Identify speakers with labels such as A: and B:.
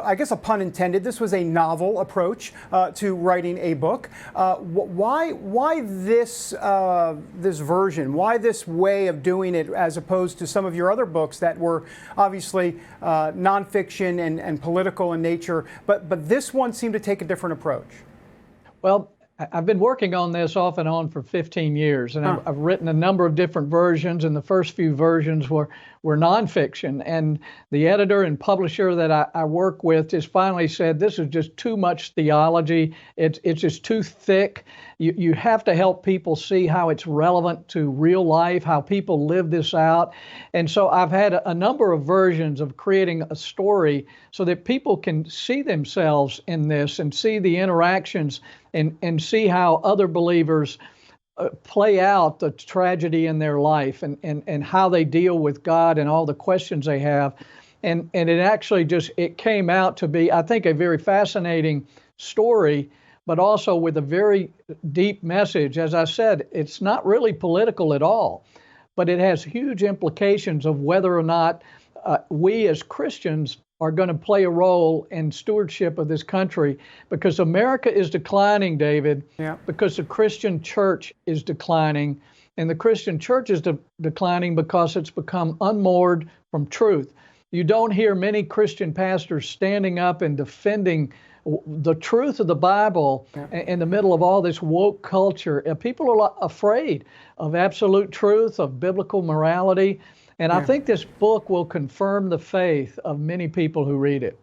A: I guess a pun intended. This was a novel approach to writing a book. Why this this version? Why this way of doing it, as opposed to some of your other books that were obviously nonfiction and political in nature? But this one seemed to take a different approach.
B: Well, I've been working on this off and on for 15 years, and I've written a number of different versions, and the first few versions were nonfiction. And the editor and publisher that I work with just finally said, this is just too much theology. It's just too thick. You have to help people see how it's relevant to real life, how people live this out. And so I've had a number of versions of creating a story so that people can see themselves in this and see the interactions and see how other believers play out the tragedy in their life and how they deal with God and all the questions they have. And it actually it came out to be, I think, a very fascinating story, but also with a very deep message. As I said, it's not really political at all, but it has huge implications of whether or not we as Christians are going to play a role in stewardship of this country, because America is declining, David, because the Christian church is declining, and the Christian church is declining because it's become unmoored from truth. You don't hear many Christian pastors standing up and defending the truth of the Bible in the middle of all this woke culture. People are afraid of absolute truth, of biblical morality. And I think this book will confirm the faith of many people who read it.